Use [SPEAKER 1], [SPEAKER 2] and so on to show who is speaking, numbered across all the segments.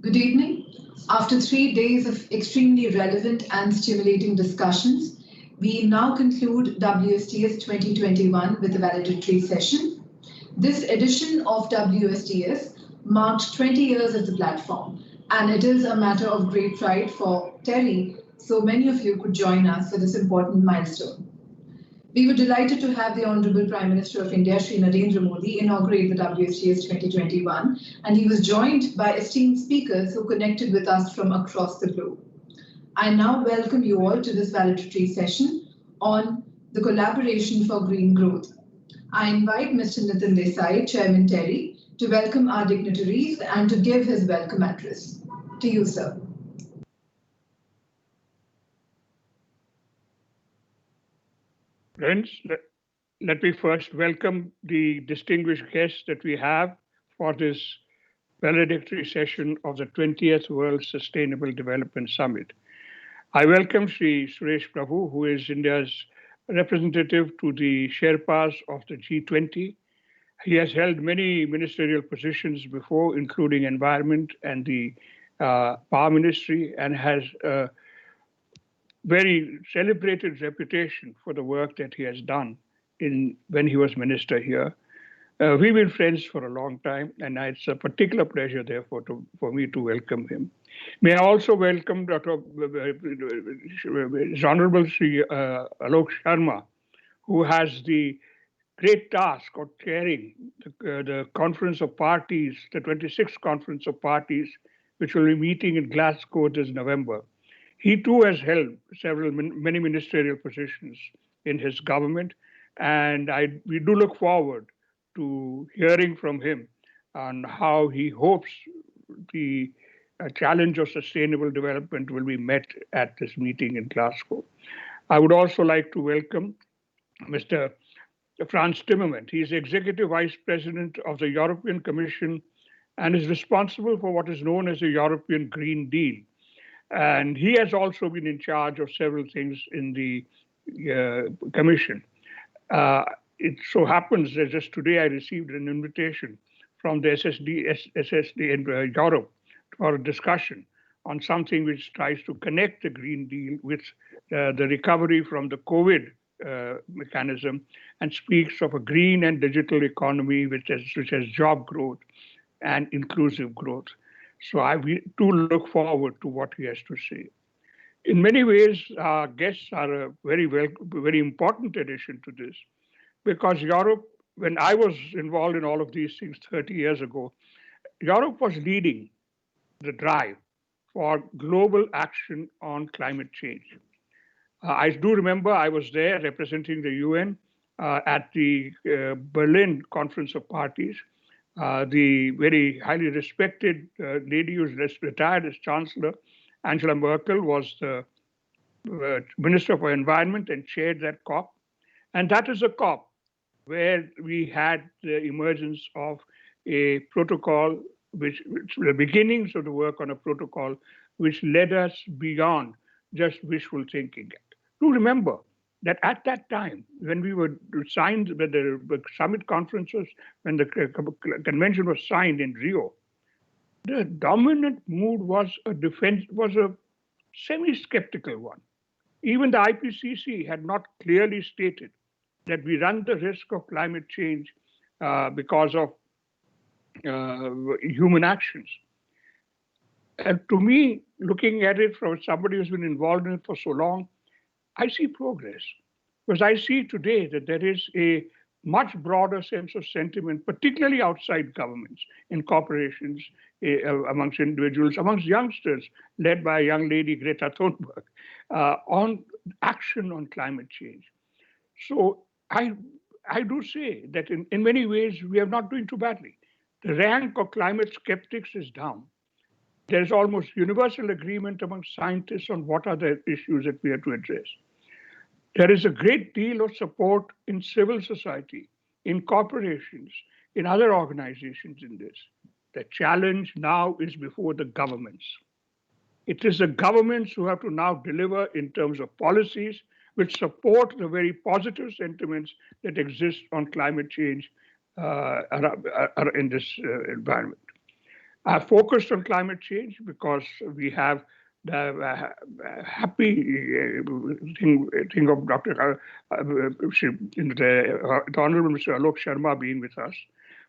[SPEAKER 1] Good evening. After 3 days of extremely relevant and stimulating discussions, we now conclude WSDS 2021 with a valedictory session. This edition of WSDS marked 20 years of the platform, and it is a matter of great pride for Terry so many of you could join us for this important milestone. We were delighted to have the Honorable Prime Minister of India, Shri Narendra Modi, inaugurate the WSTS 2021, and he was joined by esteemed speakers who connected with us from across the globe. I now welcome you all to this valedictory session on the collaboration for green growth. I invite Mr. Nitin Desai, Chairman Terry, to welcome our dignitaries and to give his welcome address. To you, sir.
[SPEAKER 2] Friends, let me first welcome the distinguished guests that we have for this valedictory session of the 20th World Sustainable Development Summit. I welcome Sri Suresh Prabhuji, who is India's representative to the Sherpas of the G20. He has held many ministerial positions before, including environment and the power ministry, and has very celebrated reputation for the work that he has done when he was minister here. We've been friends for a long time, and it's a particular pleasure, therefore, for me to welcome him. May I also welcome Dr. His Honorable Sri Alok Sharma, who has the great task of chairing the Conference of Parties, the 26th Conference of Parties, which will be meeting in Glasgow this November. He too has held many ministerial positions in his government, and we do look forward to hearing from him on how he hopes the challenge of sustainable development will be met at this meeting in Glasgow. I would also like to welcome Mr. Frans Timmermans. He is Executive Vice President of the European Commission and is responsible for what is known as the European Green Deal. And he has also been in charge of several things in the Commission. It so happens that just today I received an invitation from the SSD in Europe for a discussion on something which tries to connect the Green Deal with the recovery from the COVID mechanism, and speaks of a green and digital economy which has job growth and inclusive growth. So I do look forward to what he has to say. In many ways, our guests are a very important addition to this, because Europe, when I was involved in all of these things 30 years ago, Europe was leading the drive for global action on climate change. I do remember I was there representing the UN at the Berlin Conference of Parties. The very highly respected lady who's retired as Chancellor, Angela Merkel, was the Minister for Environment and chaired that COP. And that is a COP where we had the emergence of a protocol, which the beginnings of the work on a protocol, which led us beyond just wishful thinking. Do remember that at that time, when we were signed, when the summit conferences, when the convention was signed in Rio, the dominant mood was a semi-skeptical one. Even the IPCC had not clearly stated that we run the risk of climate change because of human actions. And to me, looking at it from somebody who's been involved in it for so long, I see progress, because I see today that there is a much broader sense of sentiment, particularly outside governments, in corporations, amongst individuals, amongst youngsters, led by a young lady, Greta Thunberg, on action on climate change. So I do say that in many ways, we are not doing too badly. The rank of climate skeptics is down. There is almost universal agreement among scientists on what are the issues that we have to address. There is a great deal of support in civil society, in corporations, in other organizations in this. The challenge now is before the governments. It is the governments who have to now deliver in terms of policies which support the very positive sentiments that exist on climate change in this environment. I focused on climate change because we have the happy thing of the Honorable Mr. Alok Sharma being with us.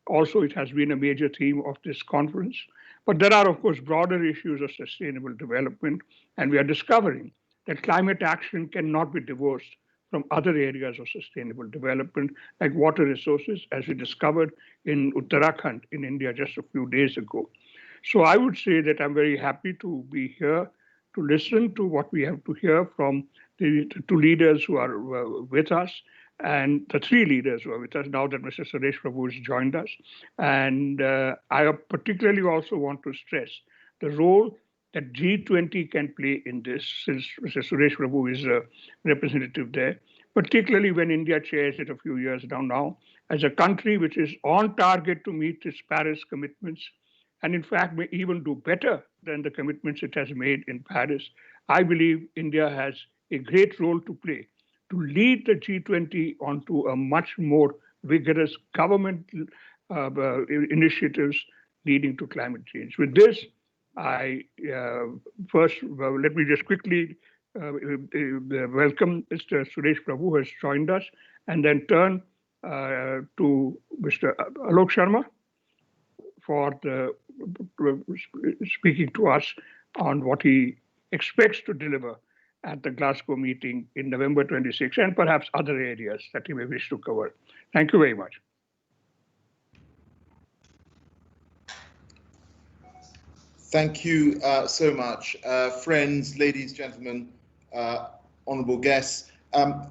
[SPEAKER 2] Also, it has been a major theme of this conference. But there are, of course, broader issues of sustainable development, and we are discovering that climate action cannot be divorced from other areas of sustainable development, like water resources, as we discovered in Uttarakhand in India just a few days ago. So I would say that I'm very happy to be here to listen to what we have to hear from the two leaders who are with us, and the three leaders who are with us now that Mr. Suresh Prabhu has joined us. And I particularly also want to stress the role that G20 can play in this, since Mr. Suresh Prabhu is a representative there, particularly when India chairs it a few years down now, as a country which is on target to meet its Paris commitments, and in fact may even do better than the commitments it has made in Paris. I believe India has a great role to play to lead the G20 onto a much more vigorous government initiatives leading to climate change. With this, I first, let me just quickly welcome Mr. Suresh Prabhu, who has joined us, and then turn to Mr. Alok Sharma for speaking to us on what he expects to deliver at the Glasgow meeting in November 26, and perhaps other areas that he may wish to cover. Thank you very much.
[SPEAKER 3] Thank you so much, friends, ladies, gentlemen, honorable guests.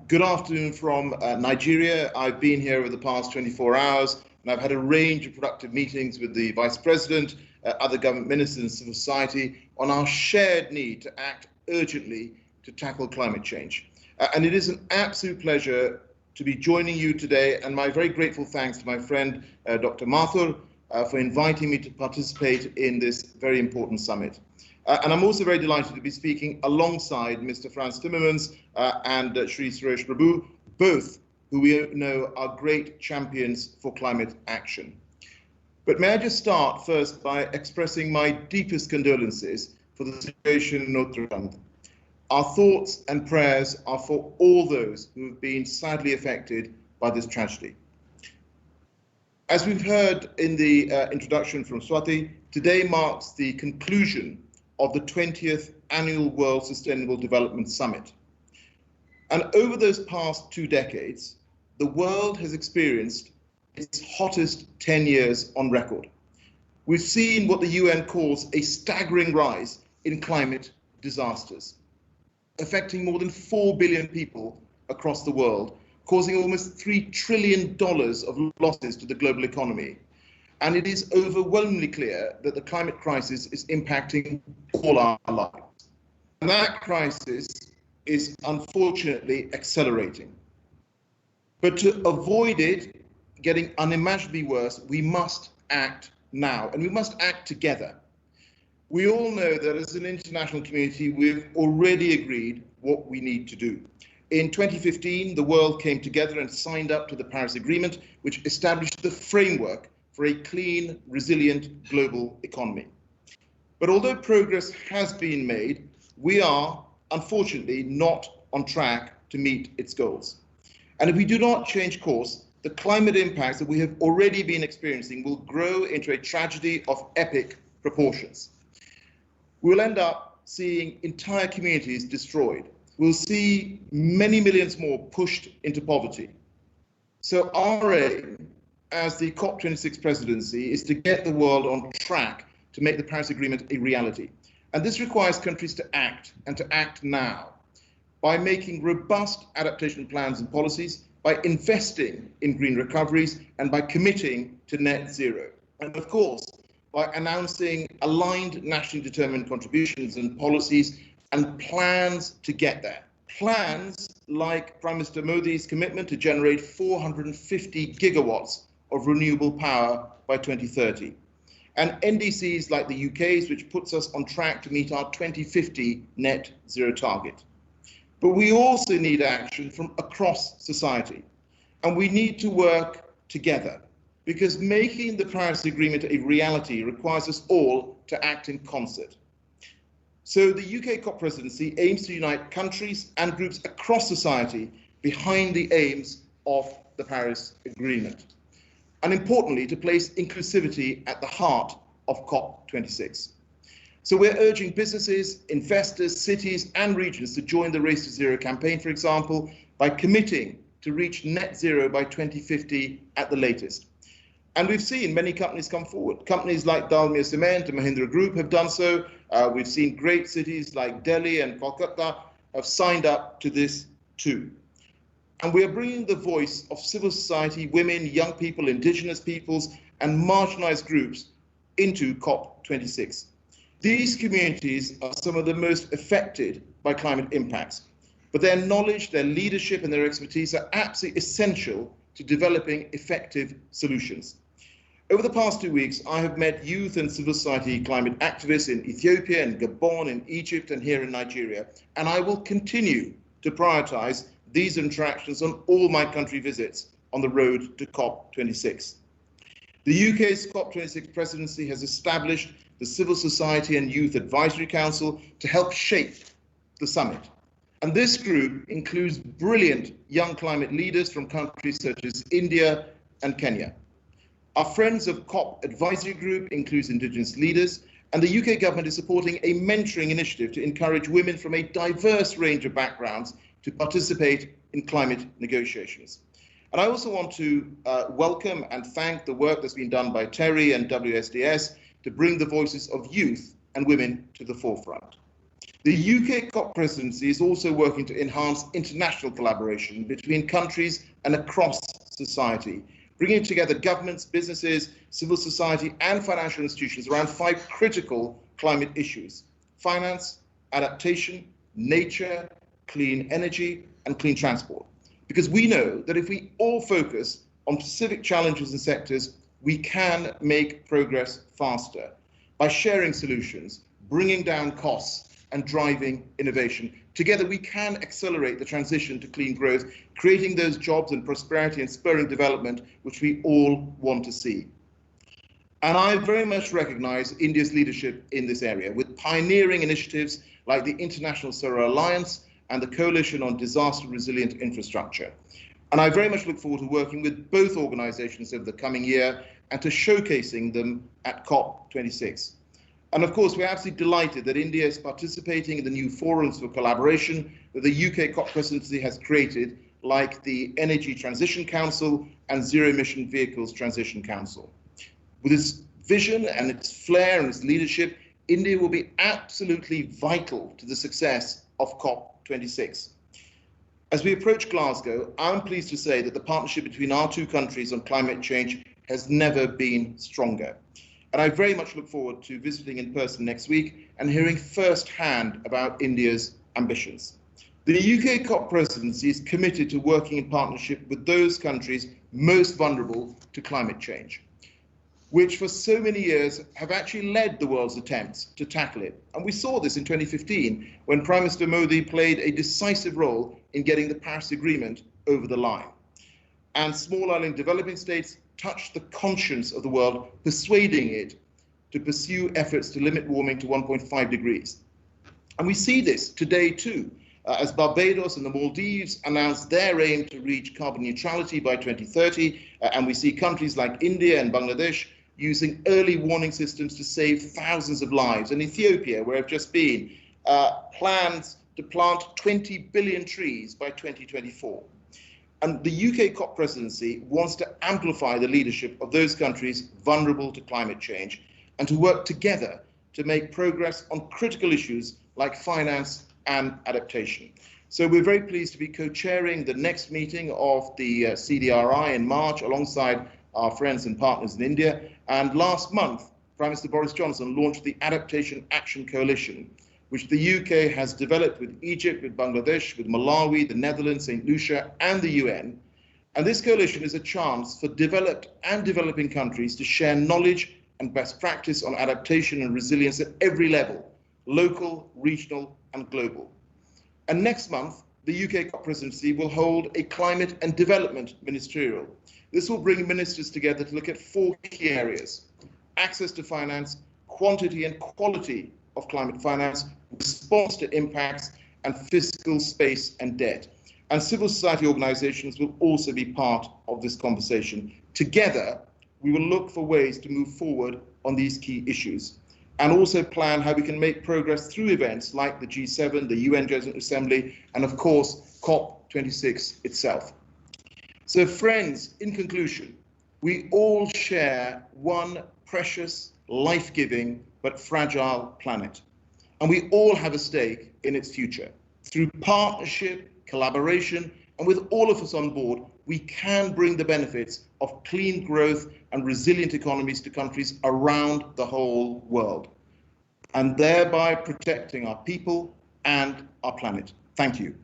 [SPEAKER 3] Good afternoon from Nigeria. I've been here over the past 24 hours, and I've had a range of productive meetings with the Vice President, other government ministers and civil society on our shared need to act urgently to tackle climate change. And it is an absolute pleasure to be joining you today, and my very grateful thanks to my friend, Dr. Mathur, for inviting me to participate in this very important summit. And I'm also very delighted to be speaking alongside Mr. Frans Timmermans and Shri Suresh Prabhu, both who we know are great champions for climate action. But may I just start first by expressing my deepest condolences for the situation in Uttarakhand. Our thoughts and prayers are for all those who have been sadly affected by this tragedy. As we've heard in the introduction from Swati, today marks the conclusion of the 20th Annual World Sustainable Development Summit. And over those past 2 decades, the world has experienced its hottest 10 years on record. We've seen what the UN calls a staggering rise in climate disasters, affecting more than 4 billion people across the world, causing almost $3 trillion of losses to the global economy. And it is overwhelmingly clear that the climate crisis is impacting all our lives. And that crisis is unfortunately accelerating. But to avoid it getting unimaginably worse, we must act now, and we must act together. We all know that as an international community, we've already agreed what we need to do. In 2015, the world came together and signed up to the Paris Agreement, which established the framework for a clean, resilient global economy. But although progress has been made, we are, unfortunately, not on track to meet its goals. And if we do not change course, the climate impacts that we have already been experiencing will grow into a tragedy of epic proportions. We'll end up seeing entire communities destroyed. We'll see many millions more pushed into poverty. So our aim as the COP26 presidency is to get the world on track to make the Paris Agreement a reality. And this requires countries to act, and to act now, by making robust adaptation plans and policies, by investing in green recoveries, and by committing to net zero. And of course, by announcing aligned nationally determined contributions and policies and plans to get there. Plans like Prime Minister Modi's commitment to generate 450 gigawatts of renewable power by 2030. And NDCs like the UK's, which puts us on track to meet our 2050 net zero target. But we also need action from across society. And we need to work together. because making the Paris Agreement a reality requires us all to act in concert. So the UK COP presidency aims to unite countries and groups across society behind the aims of the Paris Agreement, and importantly, to place inclusivity at the heart of COP26. So we're urging businesses, investors, cities and regions to join the Race to Zero campaign, for example, by committing to reach net zero by 2050 at the latest. And we've seen many companies come forward. Companies like Dalmia Cement and Mahindra Group have done so. We've seen great cities like Delhi and Kolkata have signed up to this too. And we are bringing the voice of civil society, women, young people, indigenous peoples, and marginalized groups into COP26. These communities are some of the most affected by climate impacts, but their knowledge, their leadership, and their expertise are absolutely essential to developing effective solutions. Over the past 2 weeks, I have met youth and civil society climate activists in Ethiopia and Gabon, in Egypt, and here in Nigeria, and I will continue to prioritize these interactions on all my country visits on the road to COP26. The UK's COP26 presidency has established the Civil Society and Youth Advisory Council to help shape the summit. And this group includes brilliant young climate leaders from countries such as India and Kenya. Our Friends of COP Advisory Group includes Indigenous leaders, and the UK government is supporting a mentoring initiative to encourage women from a diverse range of backgrounds to participate in climate negotiations. And I also want to welcome and thank the work that's been done by Terry and WSDS to bring the voices of youth and women to the forefront. The UK COP presidency is also working to enhance international collaboration between countries and across society, bringing together governments, businesses, civil society, and financial institutions around 5 critical climate issues: finance, adaptation, nature, clean energy, and clean transport. Because we know that if we all focus on specific challenges and sectors, we can make progress faster by sharing solutions, bringing down costs, and driving innovation. Together, we can accelerate the transition to clean growth, creating those jobs and prosperity and spurring development which we all want to see. And I very much recognize India's leadership in this area, with pioneering initiatives like the International Solar Alliance and the Coalition on Disaster Resilient Infrastructure. And I very much look forward to working with both organizations over the coming year and to showcasing them at COP26. And of course, we're absolutely delighted that India is participating in the new forums for collaboration that the UK COP presidency has created, like the Energy Transition Council and Zero Emission Vehicles Transition Council. With its vision and its flair and its leadership, India will be absolutely vital to the success of COP26. As we approach Glasgow, I'm pleased to say that the partnership between our 2 countries on climate change has never been stronger. And I very much look forward to visiting in person next week and hearing firsthand about India's ambitions. The UK COP presidency is committed to working in partnership with those countries most vulnerable to climate change, which for so many years have actually led the world's attempts to tackle it. And we saw this in 2015 when Prime Minister Modi played a decisive role in getting the Paris Agreement over the line. And small island developing states touched the conscience of the world, persuading it to pursue efforts to limit warming to 1.5 degrees. And we see this today too, as Barbados and the Maldives announced their aim to reach carbon neutrality by 2030, and we see countries like India and Bangladesh using early warning systems to save thousands of lives. And Ethiopia, where I've just been, plans to plant 20 billion trees by 2024. And the UK COP presidency wants to amplify the leadership of those countries vulnerable to climate change and to work together to make progress on critical issues like finance and adaptation. So we're very pleased to be co-chairing the next meeting of the CDRI in March alongside our friends and partners in India. And last month, Prime Minister Boris Johnson launched the Adaptation Action Coalition, which the UK has developed with Egypt, with Bangladesh, with Malawi, the Netherlands, St. Lucia, and the UN. And this coalition is a chance for developed and developing countries to share knowledge and best practice on adaptation and resilience at every level, local, regional, and global. And next month, the UK COP presidency will hold a climate and development ministerial. This will bring ministers together to look at 4 key areas: access to finance, quantity and quality of climate finance, response to impacts, and fiscal space and debt. And civil society organizations will also be part of this conversation. Together, we will look for ways to move forward on these key issues, and also plan how we can make progress through events like the G7, the UN General Assembly, and of course, COP26 itself. So friends, in conclusion, we all share one precious, life-giving, but fragile planet. And we all have a stake in its future. Through partnership, collaboration, and with all of us on board, we can bring the benefits of clean growth and resilient economies to countries around the whole world, and thereby protecting our people and our planet. Thank you.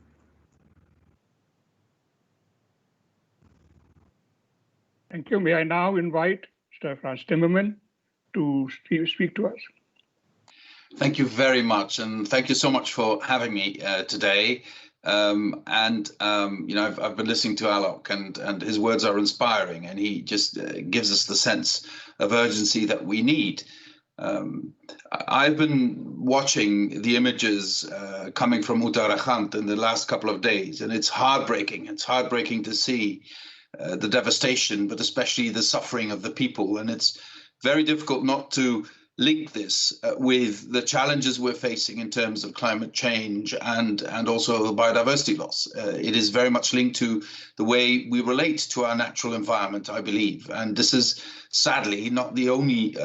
[SPEAKER 2] Thank you. May I now invite Mr. Frans Timmermans to speak to us.
[SPEAKER 4] Thank you very much, and thank you so much for having me today. You know, I've been listening to Alok, and his words are inspiring, and he just gives us the sense of urgency that we need. I've been watching the images coming from Uttarakhand in the last couple of days, and it's heartbreaking. It's heartbreaking to see the devastation, but especially the suffering of the people. And it's very difficult not to link this with the challenges we're facing in terms of climate change and also biodiversity loss. It is very much linked to the way we relate to our natural environment, I believe. And this is sadly not the only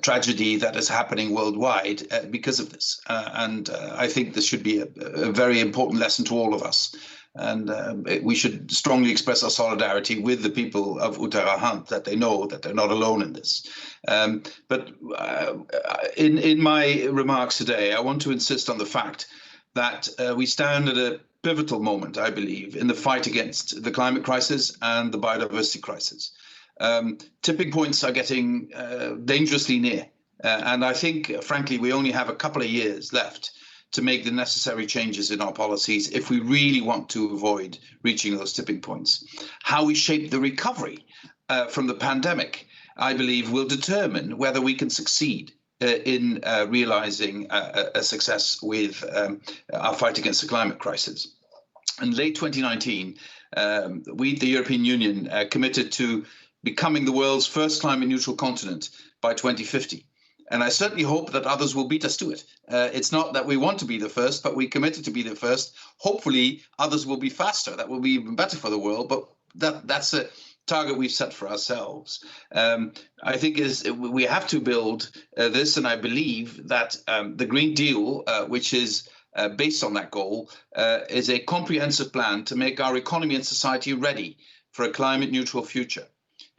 [SPEAKER 4] tragedy that is happening worldwide because of this. I think this should be a very important lesson to all of us. And we should strongly express our solidarity with the people of Uttarakhand, that they know that they're not alone in this. But in my remarks today, I want to insist on the fact that we stand at a pivotal moment, I believe, in the fight against the climate crisis and the biodiversity crisis. Tipping points are getting dangerously near. And I think, frankly, we only have a couple of years left to make the necessary changes in our policies if we really want to avoid reaching those tipping points. How we shape the recovery from the pandemic, I believe, will determine whether we can succeed in realizing a success with our fight against the climate crisis. In late 2019, we, the European Union, committed to becoming the world's first climate neutral continent by 2050. And I certainly hope that others will beat us to it. It's not that we want to be the first, but we committed to be the first. Hopefully, others will be faster. That will be even better for the world. But that's a target we've set for ourselves. I think we have to build this, and I believe that the Green Deal, which is based on that goal, is a comprehensive plan to make our economy and society ready for a climate neutral future,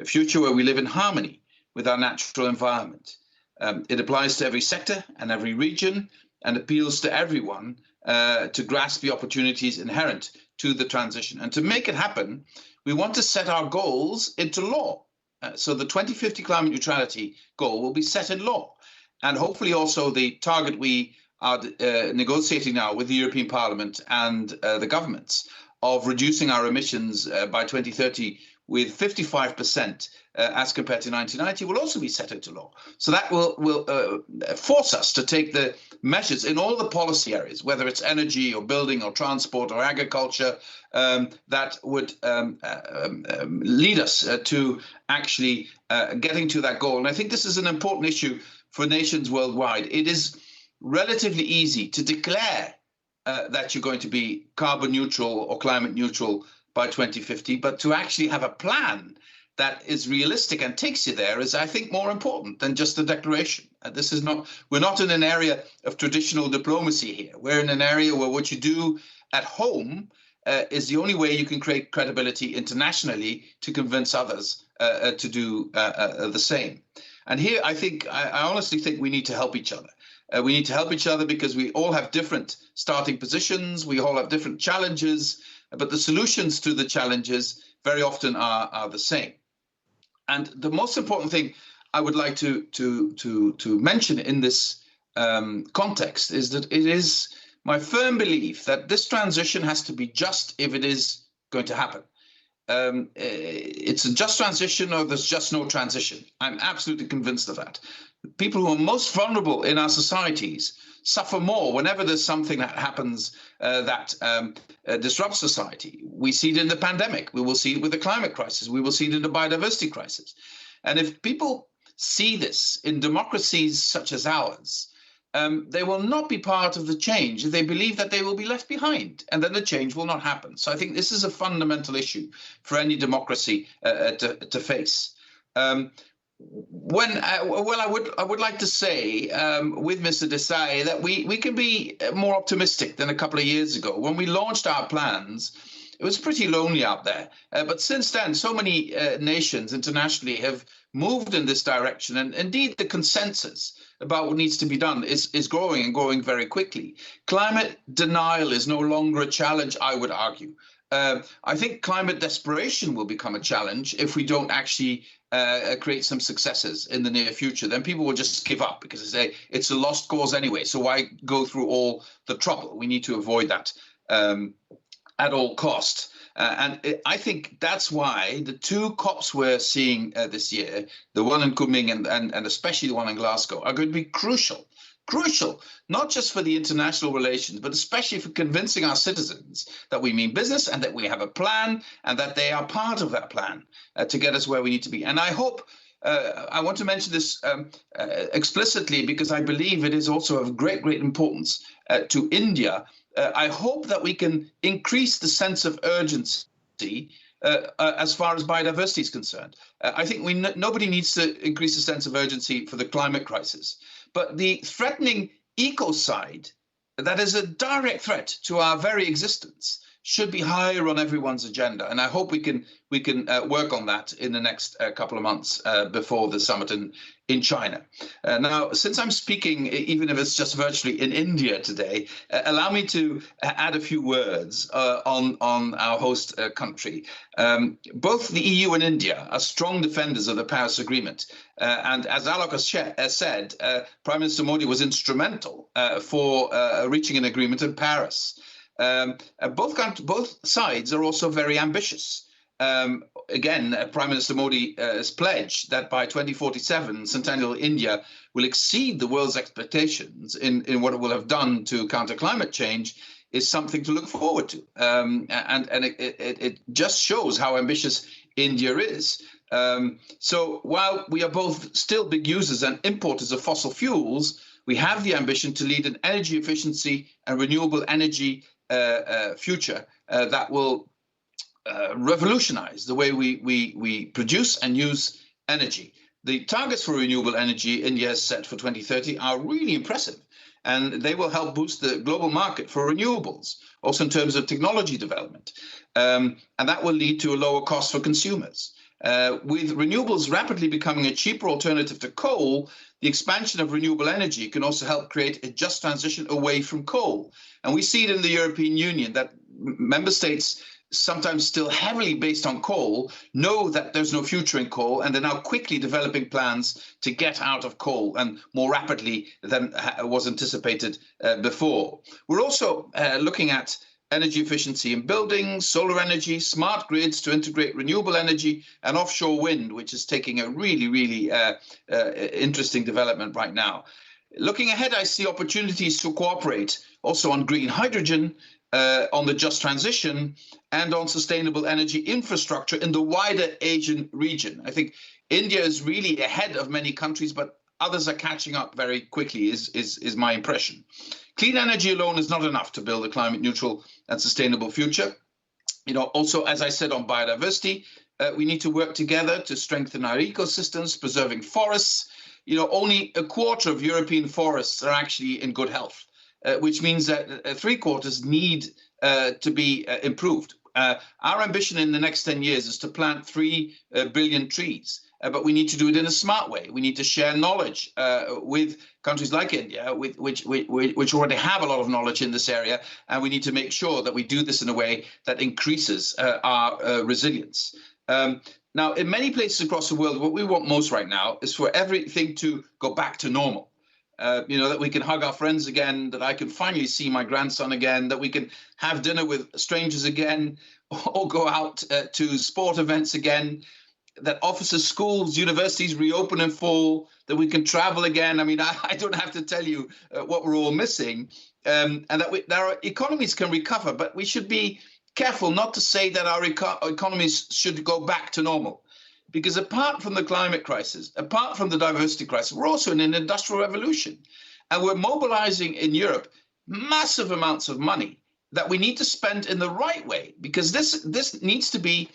[SPEAKER 4] a future where we live in harmony with our natural environment. It applies to every sector and every region and appeals to everyone to grasp the opportunities inherent to the transition. And to make it happen, we want to set our goals into law. So the 2050 climate neutrality goal will be set in law. And hopefully also the target we are negotiating now with the European Parliament and the governments of reducing our emissions by 2030 with 55% as compared to 1990 will also be set into law. So that will force us to take the measures in all the policy areas, whether it's energy or building or transport or agriculture, that would lead us to actually getting to that goal. And I think this is an important issue for nations worldwide. It is relatively easy to declare that you're going to be carbon neutral or climate neutral by 2050, but to actually have a plan that is realistic and takes you there is, I think, more important than just a declaration. This is not, we're not in an area of traditional diplomacy here. We're in an area where what you do at home is the only way you can create credibility internationally to convince others to do the same. And here, I honestly think we need to help each other. We need to help each other because we all have different starting positions. We all have different challenges, but the solutions to the challenges very often are the same. And the most important thing I would like to mention in this context is that it is my firm belief that this transition has to be just if it is going to happen. It's a just transition or there's just no transition. I'm absolutely convinced of that. People who are most vulnerable in our societies suffer more whenever there's something that happens that disrupts society. We see it in the pandemic. We will see it with the climate crisis. We will see it in the biodiversity crisis. And if people see this in democracies such as ours, they will not be part of the change if they believe that they will be left behind, and then the change will not happen. So I think this is a fundamental issue for any democracy to face. I would like to say with Mr. Desai that we can be more optimistic than a couple of years ago. When we launched our plans, it was pretty lonely out there. But since then, so many nations internationally have moved in this direction. And indeed, the consensus about what needs to be done is growing and growing very quickly. Climate denial is no longer a challenge, I would argue. I think climate desperation will become a challenge if we don't actually create some successes in the near future. Then people will just give up because they say it's a lost cause anyway. So why go through all the trouble? We need to avoid that at all costs. I think that's why the two COPs we're seeing this year, the one in Kunming and especially the one in Glasgow, are going to be crucial, not just for the international relations, but especially for convincing our citizens that we mean business and that we have a plan and that they are part of that plan to get us where we need to be. And I hope, I want to mention this explicitly because I believe it is also of great importance to India. I hope that we can increase the sense of urgency as far as biodiversity is concerned. I think nobody needs to increase the sense of urgency for the climate crisis, but the threatening ecocide, that is a direct threat to our very existence, should be higher on everyone's agenda. And I hope we can work on that in the next couple of months before the summit in China. Now, since I'm speaking, even if it's just virtually in India today, allow me to add a few words on our host country. Both the EU and India are strong defenders of the Paris Agreement. And as Alok has said, Prime Minister Modi was instrumental for reaching an agreement in Paris. Both sides are also very ambitious. Again, Prime Minister Modi has pledged that by 2047, Centennial India will exceed the world's expectations in what it will have done to counter climate change is something to look forward to. And it just shows how ambitious India is. So while we are both still big users and importers of fossil fuels, we have the ambition to lead an energy efficiency and renewable energy future that will revolutionize the way we produce and use energy. The targets for renewable energy India has set for 2030 are really impressive, and they will help boost the global market for renewables, also in terms of technology development. And that will lead to a lower cost for consumers. With renewables rapidly becoming a cheaper alternative to coal, the expansion of renewable energy can also help create a just transition away from coal. And we see it in the European Union that member states, sometimes still heavily based on coal, know that there's no future in coal, and they're now quickly developing plans to get out of coal, and more rapidly than was anticipated before. We're also looking at energy efficiency in buildings, solar energy, smart grids to integrate renewable energy, and offshore wind, which is taking a really interesting development right now. Looking ahead, I see opportunities to cooperate also on green hydrogen, on the just transition, and on sustainable energy infrastructure in the wider Asian region. I think India is really ahead of many countries, but others are catching up very quickly, is my impression. Clean energy alone is not enough to build a climate neutral and sustainable future. Also, as I said on biodiversity, we need to work together to strengthen our ecosystems, preserving forests. Only a quarter of European forests are actually in good health, which means that 3/4 need to be improved. Our ambition in the next 10 years is to plant 3 billion trees, but we need to do it in a smart way. We need to share knowledge with countries like India, which already have a lot of knowledge in this area, and we need to make sure that we do this in a way that increases our resilience. Now, in many places across the world, what we want most right now is for everything to go back to normal. that we can hug our friends again, that I can finally see my grandson again, that we can have dinner with strangers again, or go out to sport events again, that offices, schools, universities reopen in fall, that we can travel again. I mean, I don't have to tell you what we're all missing, and that our economies can recover, but we should be careful not to say that our economies should go back to normal. Because apart from the climate crisis, apart from the diversity crisis, we're also in an industrial revolution. And we're mobilizing in Europe massive amounts of money that we need to spend in the right way, because this needs to be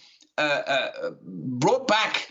[SPEAKER 4] brought back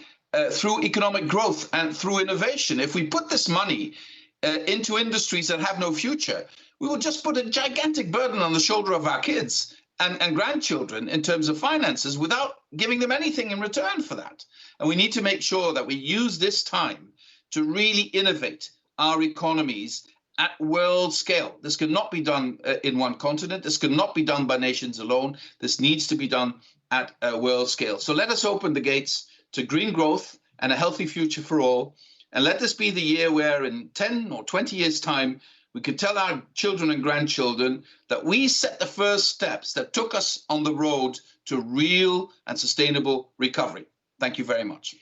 [SPEAKER 4] through economic growth and through innovation. If we put this money into industries that have no future, we will just put a gigantic burden on the shoulder of our kids and grandchildren in terms of finances without giving them anything in return for that. And we need to make sure that we use this time to really innovate our economies at world scale. This cannot be done in one continent. This cannot be done by nations alone. This needs to be done at a world scale. So let us open the gates to green growth and a healthy future for all. And let this be the year where in 10 or 20 years' time, we can tell our children and grandchildren that we set the first steps that took us on the road to real and sustainable recovery. Thank you very much.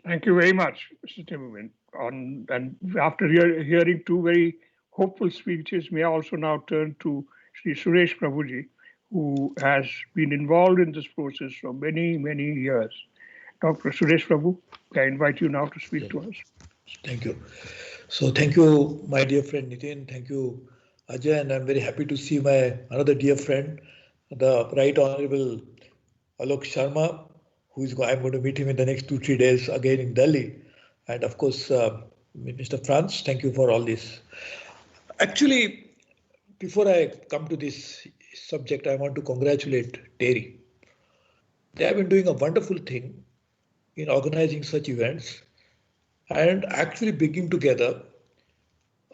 [SPEAKER 2] Thank you very much, Mr. Timmerman. And after hearing two very hopeful speeches, may I also now turn to Sri Suresh Prabhuji, who has been involved in this process for many, many years. Dr. Suresh Prabhu, I invite you now to speak to us.
[SPEAKER 5] Thank you. So thank you, my dear friend Nitin. Thank you, Ajay. And I'm very happy to see my another dear friend, the Right Honorable Alok Sharma, I'm going to meet him in the next 2-3 days again in Delhi. And of course, Mr. Franz, thank you for all this. Actually, before I come to this subject, I want to congratulate Terry. They have been doing a wonderful thing in organizing such events and actually bringing together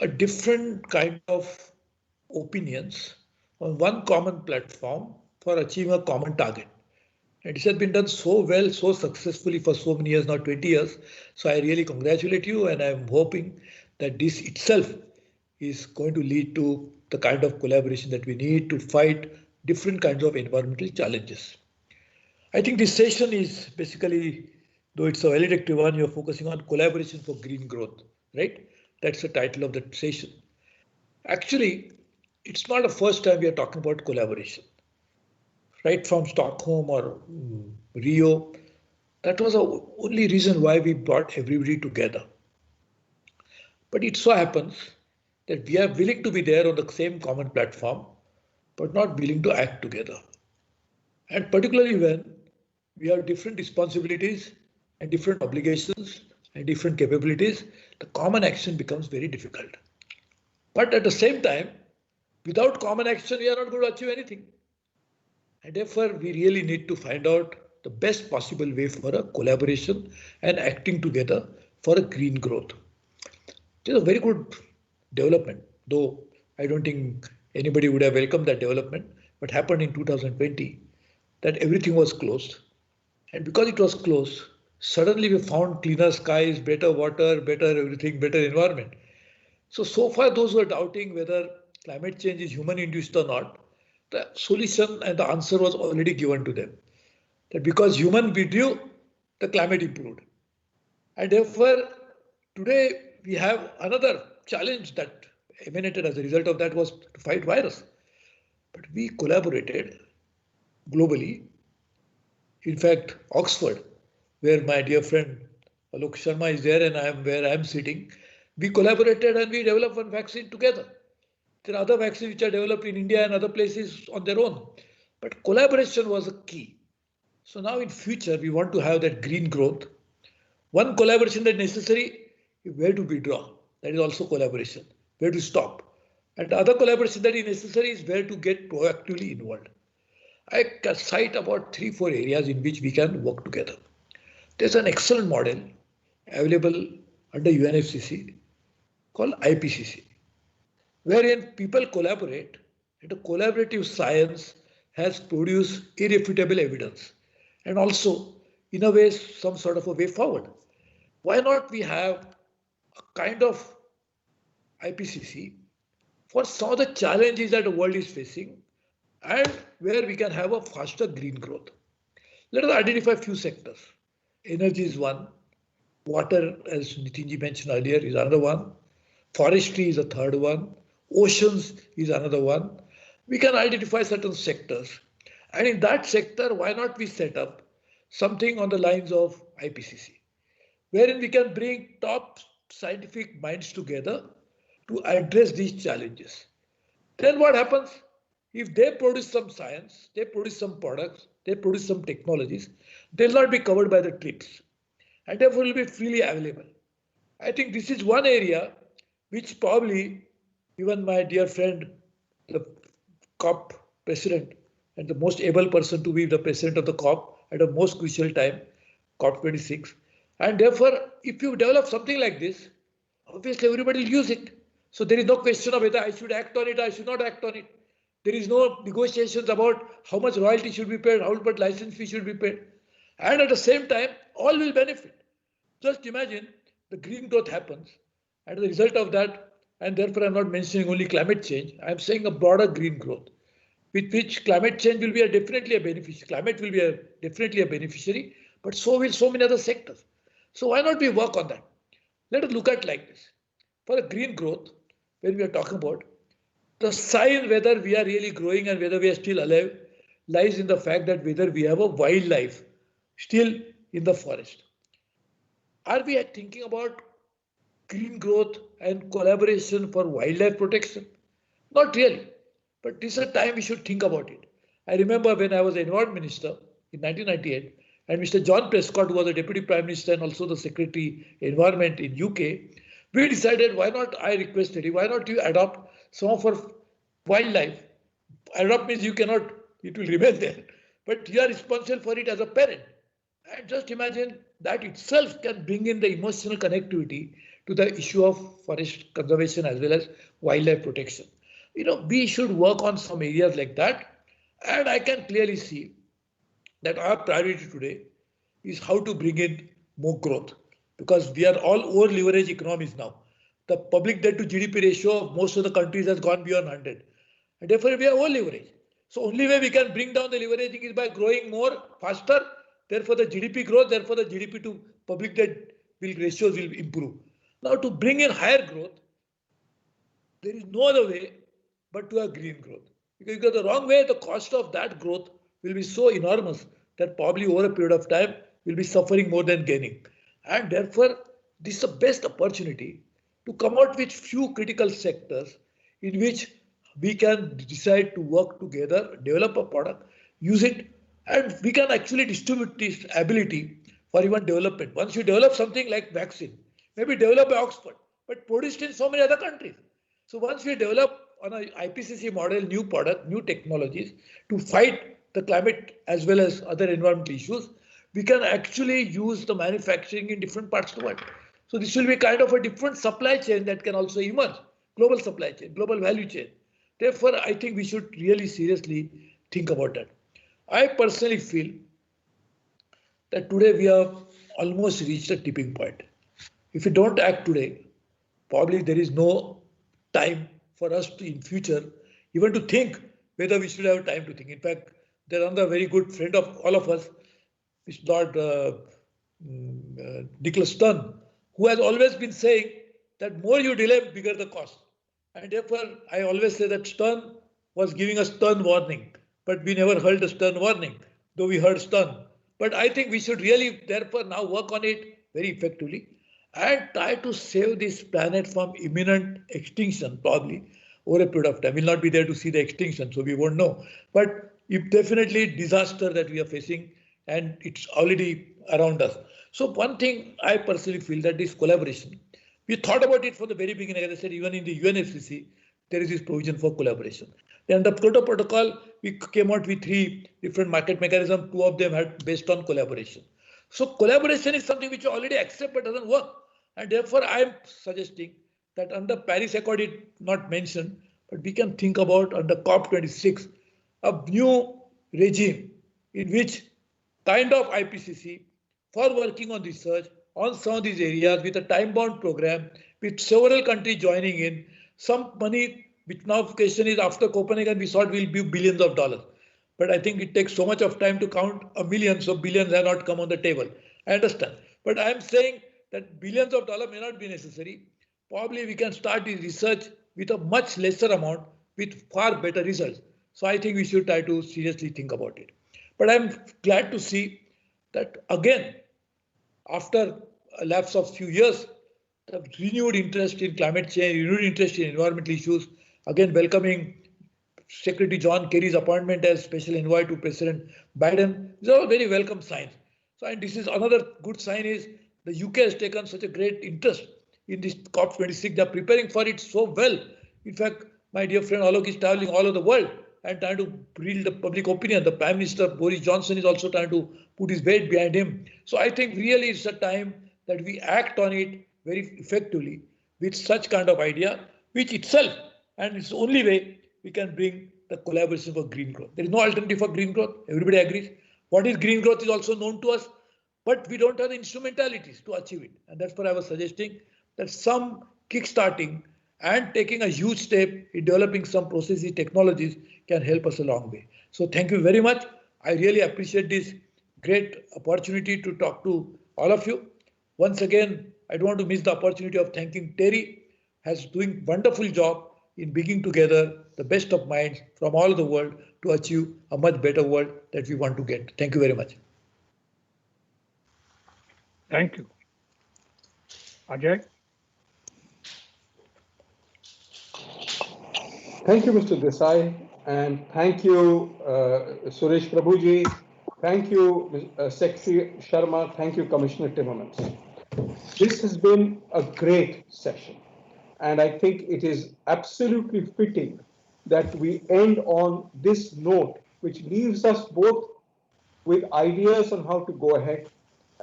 [SPEAKER 5] a different kind of opinions on one common platform for achieving a common target. And this has been done so well, so successfully for so many years, now 20 years. So I really congratulate you, and I'm hoping that this itself is going to lead to the kind of collaboration that we need to fight different kinds of environmental challenges. I think this session is basically, though it's a valedictory one, you're focusing on collaboration for green growth, right? That's the title of the session. Actually, it's not the first time we are talking about collaboration. Right from Stockholm or Rio, that was the only reason why we brought everybody together. But it so happens that we are willing to be there on the same common platform, but not willing to act together. And particularly when we have different responsibilities and different obligations and different capabilities, the common action becomes very difficult. But at the same time, without common action, we are not going to achieve anything. And therefore, we really need to find out the best possible way for a collaboration and acting together for a green growth. It is a very good development, though I don't think anybody would have welcomed that development. What happened in 2020, that everything was closed. And because it was closed, suddenly we found cleaner skies, better water, better everything, better environment. So far, those who are doubting whether climate change is human-induced or not, the solution and the answer was already given to them. That because human withdrew, the climate improved. And therefore, today we have another challenge that emanated as a result of that was to fight virus. But we collaborated globally. In fact, Oxford, where my dear friend Alok Sharma is there and I am where I am sitting, we collaborated and we developed one vaccine together. There are other vaccines which are developed in India and other places on their own. But collaboration was a key. So now in future, we want to have that green growth. One collaboration that is necessary, where to withdraw. That is also collaboration. Where to stop. And the other collaboration that is necessary is where to get proactively involved. I can cite about 3-4 areas in which we can work together. There's an excellent model available under UNFCCC called IPCC, wherein people collaborate and a collaborative science has produced irrefutable evidence and also, in a way, some sort of a way forward. Why not we have kind of IPCC for some of the challenges that the world is facing and where we can have a faster green growth. Let us identify a few sectors. Energy is one. Water, as Nitinji mentioned earlier, is another one. Forestry is a third one. Oceans is another one. We can identify certain sectors. And in that sector, why not we set up something on the lines of IPCC, wherein we can bring top scientific minds together to address these challenges. Then what happens? If they produce some science, they produce some products, they produce some technologies, they'll not be covered by the TRIPS and therefore will be freely available. I think this is one area which probably even my dear friend, the COP president and the most able person to be the president of the COP at a most crucial time, COP26. And therefore, if you develop something like this, obviously everybody will use it. So there is no question of whether I should act on it or I should not act on it. There is no negotiations about how much royalty should be paid, how much license fee should be paid. And at the same time, all will benefit. Just imagine the green growth happens, and the result of that, and therefore I'm not mentioning only climate change, I'm saying a broader green growth, with which climate change will be definitely a beneficiary. Climate will be definitely a beneficiary, but so will so many other sectors. So why not we work on that? Let us look at like this. For a green growth, when we are talking about, the sign whether we are really growing and whether we are still alive lies in the fact that whether we have a wildlife still in the forest. Are we thinking about green growth and collaboration for wildlife protection? Not really, but this is a time we should think about it. I remember when I was Environment Minister in 1998, and Mr. John Prescott, who was the Deputy Prime Minister and also the Secretary Environment in UK, we decided why not, I requested him, why not you adopt some of our wildlife? Adopt means you cannot, it will remain there, but you are responsible for it as a parent. And just imagine that itself can bring in the emotional connectivity to the issue of forest conservation as well as wildlife protection. You know, we should work on some areas like that. And I can clearly see that our priority today is how to bring in more growth, because we are all over leveraged economies now. The public debt to GDP ratio of most of the countries has gone beyond 100. And therefore, we are over leveraged. So only way we can bring down the leveraging is by growing more, faster. Therefore, the GDP growth, therefore the GDP to public debt ratios will improve. Now, to bring in higher growth, there is no other way but to have green growth. Because the wrong way, the cost of that growth will be so enormous that probably over a period of time will be suffering more than gaining. And therefore, this is the best opportunity to come out with few critical sectors in which we can decide to work together, develop a product, use it, and we can actually distribute this ability for even development. Once you develop something like vaccine, maybe developed by Oxford, but produced in so many other countries. So once we develop on an IPCC model, new product, new technologies to fight the climate as well as other environmental issues, we can actually use the manufacturing in different parts of the world. So this will be kind of a different supply chain that can also emerge, global supply chain, global value chain. Therefore, I think we should really seriously think about that. I personally feel that today we have almost reached a tipping point. If we don't act today, probably there is no time for us to, in future, even to think whether we should have time to think. In fact, there is another very good friend of all of us, Mr. Lord Nicholas Stern, who has always been saying that more you delay, bigger the cost. And therefore, I always say that Stern was giving us stern warning, but we never heard a stern warning, though we heard stern. But I think we should really, therefore, now work on it very effectively and try to save this planet from imminent extinction, probably over a period of time. We'll not be there to see the extinction, so we won't know. But if definitely disaster that we are facing, and it's already around us. So one thing I personally feel that this collaboration, we thought about it from the very beginning. As I said, even in the UNFCCC, there is this provision for collaboration. And the Kyoto Protocol, we came out with 3 different market mechanisms. 2 of them had based on collaboration. So collaboration is something which you already accept but doesn't work. And therefore, I am suggesting that under Paris Accord, it not mentioned, but we can think about under COP26, a new regime in which kind of IPCC for working on research on some of these areas with a time-bound program with several countries joining in, some money, which now question is after Copenhagen, we thought will be billions of dollars. But I think it takes so much of time to count a million, so billions have not come on the table. I understand. But I am saying that billions of dollars may not be necessary. Probably we can start the research with a much lesser amount with far better results. So I think we should try to seriously think about it. But I'm glad to see that again, after a lapse of few years, the renewed interest in climate change, renewed interest in environmental issues, again welcoming Secretary John Kerry's appointment as special envoy to President Biden. These are all very welcome signs. So, and this is another good sign is the UK has taken such a great interest in this COP26. They are preparing for it so well. In fact, my dear friend Alok is traveling all over the world and trying to build the public opinion. The Prime Minister Boris Johnson is also trying to put his weight behind him. So I think really it's a time that we act on it very effectively with such kind of idea, which itself, and it's the only way we can bring the collaboration for green growth. There is no alternative for green growth. Everybody agrees. What is green growth is also known to us, but we don't have the instrumentalities to achieve it. And that's what I was suggesting, that some kickstarting and taking a huge step in developing some processes, technologies can help us a long way. So thank you very much. I really appreciate this great opportunity to talk to all of you. Once again, I don't want to miss the opportunity of thanking Terry, has doing wonderful job in bringing together the best of minds from all over the world to achieve a much better world that we want to get. Thank you very much.
[SPEAKER 2] Thank you. Ajay?
[SPEAKER 6] Thank you, Mr. Desai, and thank you, Suresh Prabhuji. Thank you, Secretary Sharma. Thank you, Commissioner Timmermans. This has been a great session, and I think it is absolutely fitting that we end on this note, which leaves us both with ideas on how to go ahead,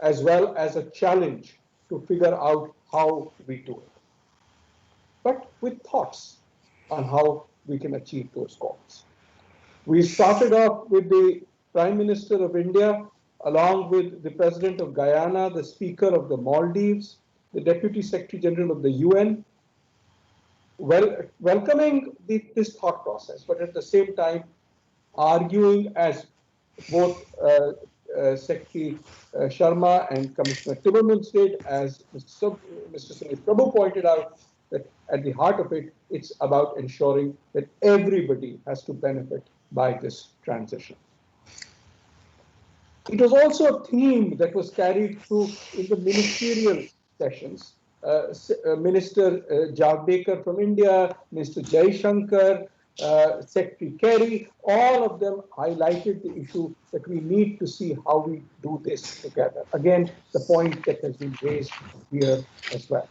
[SPEAKER 6] as well as a challenge to figure out how we do it, but with thoughts on how we can achieve those goals. We started off with the Prime Minister of India, along with the President of Guyana, the Speaker of the Maldives, the Deputy Secretary General of the UN, welcoming this thought process, but at the same time arguing, as both Secretary Sharma and Commissioner Timmermans did, as Mr. Suresh Prabhu pointed out, that at the heart of it, it's about ensuring that everybody has to benefit by this transition. It was also a theme that was carried through in the ministerial sessions. Minister Javadekar from India, Mr. Jaishankar, Secretary Kerry, all of them highlighted the issue that we need to see how we do this together. Again, the point that has been raised here as well.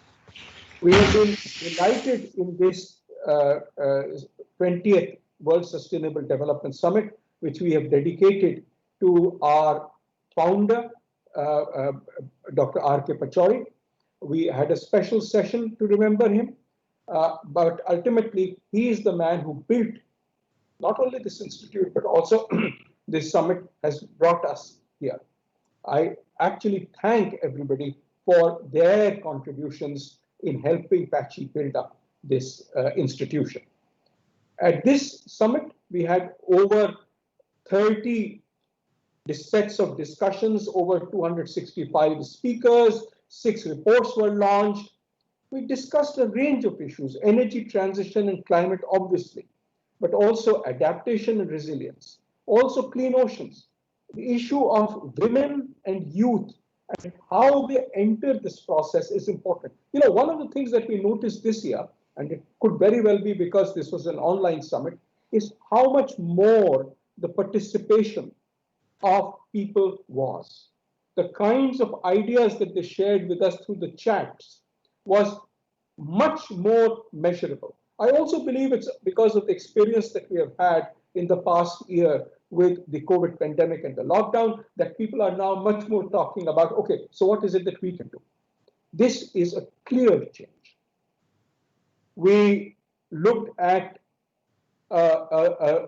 [SPEAKER 6] We have been delighted in this 20th World Sustainable Development Summit, which we have dedicated to our founder, Dr. R.K. Pachauri. We had a special session to remember him, but ultimately he is the man who built not only this institute, but also this summit has brought us here. I actually thank everybody for their contributions in helping Pachi build up this institution. At this summit, we had over 30 sets of discussions, over 265 speakers, 6 reports were launched. We discussed a range of issues, energy transition and climate, obviously, but also adaptation and resilience, also clean oceans, the issue of women and youth and how they enter this process is important. You know, one of the things that we noticed this year, and it could very well be because this was an online summit, is how much more the participation of people was. The kinds of ideas that they shared with us through the chats was much more measurable. I also believe it's because of the experience that we have had in the past year with the COVID pandemic and the lockdown, that people are now much more talking about, okay, so what is it that we can do? This is a clear change. We looked at, I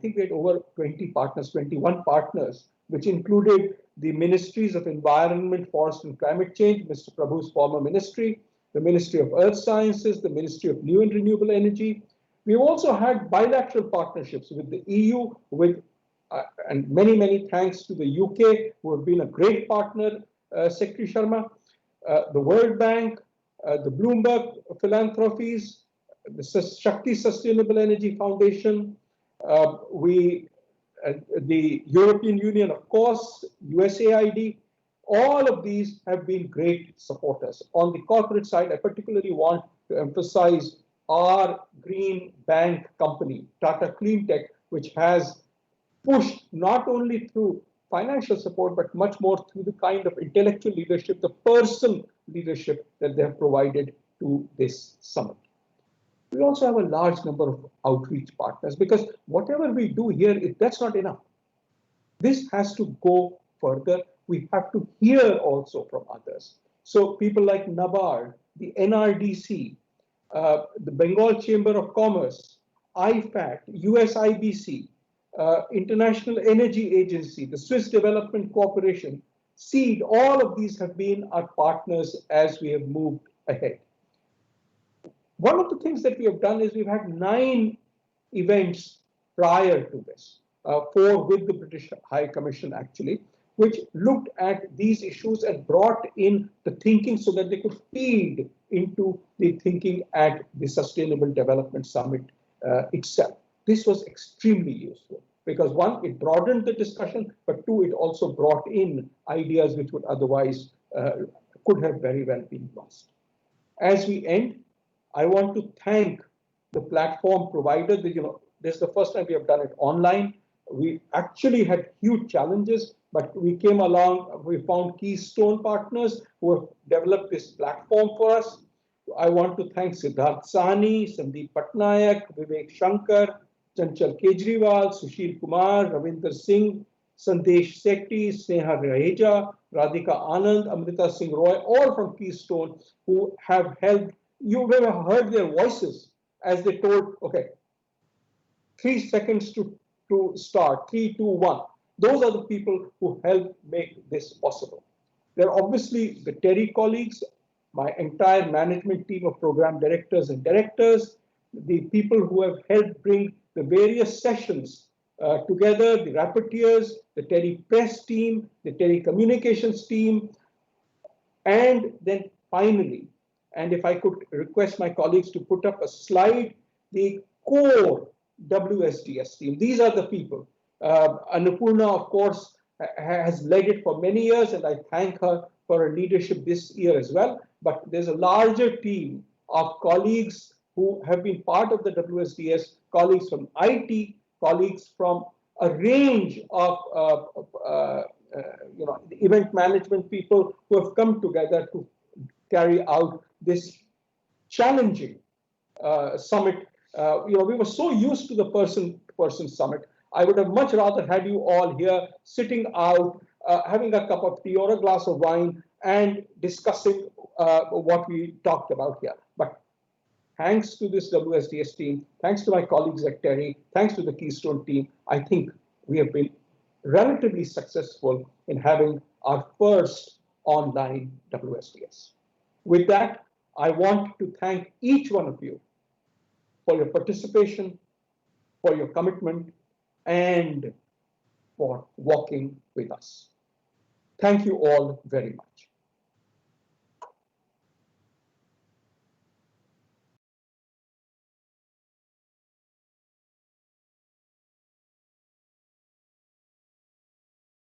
[SPEAKER 6] think we had over 20 partners, 21 partners, which included the Ministries of Environment, Forest and Climate Change, Mr. Prabhu's former ministry, the Ministry of Earth Sciences, the Ministry of New and Renewable Energy. We've also had bilateral partnerships with the EU, and many, many thanks to the UK, who have been a great partner, Secretary Sharma, the World Bank, the Bloomberg Philanthropies, the Shakti Sustainable Energy Foundation, the European Union, of course, USAID. All of these have been great supporters. On the corporate side, I particularly want to emphasize our green bank company, Tata Clean Tech, which has pushed not only through financial support, but much more through the kind of intellectual leadership, the personal leadership that they have provided to this summit. We also have a large number of outreach partners, because whatever we do here, that's not enough. This has to go further. We have to hear also from others. So people like NABARD, the NRDC, the Bengal Chamber of Commerce, IFAT, USIBC, International Energy Agency, the Swiss Development Corporation, SEED, all of these have been our partners as we have moved ahead. One of the things that we have done is we've had 9 events prior to this, 4 with the British High Commission actually, which looked at these issues and brought in the thinking so that they could feed into the thinking at the Sustainable Development Summit itself. This was extremely useful because 1, it broadened the discussion, but 2, it also brought in ideas which would otherwise could have very well been lost. As we end, I want to thank the platform provider. This is the first time we have done it online. We actually had huge challenges, but we came along, we found keystone partners who have developed this platform for us. I want to thank Siddharth Sahni, Sandeep Patnaik, Vivek Shankar, Chanchal Kejriwal, Sushil Kumar, Ravinder Singh, Sandesh Sethi, Sneha Raheja, Radhika Anand, Amrita Singh Roy, all from Keystone, who have helped. You may have heard their voices as they told, okay, 3 seconds to start, 3, 2, 1. Those are the people who helped make this possible. There are obviously the TERI colleagues, my entire management team of program directors and directors, the people who have helped bring the various sessions together, the rapporteurs, the TERI press team, the TERI communications team, and then finally, and if I could request my colleagues to put up a slide, the core WSDS team. These are the people. Annapurna, of course, has led it for many years, and I thank her for her leadership this year as well. But there's a larger team of colleagues who have been part of the WSDS, colleagues from IT, colleagues from a range of event management people who have come together to carry out this challenging summit. We were so used to the person-to-person summit. I would have much rather had you all here sitting out, having a cup of tea or a glass of wine and discussing what we talked about here. But thanks to this WSDS team, thanks to my colleagues at TERI, thanks to the Keystone team, I think we have been relatively successful in having our first online WSDS. With that, I want to thank each one of you for your participation, for your commitment, and for walking with us. Thank you all very much.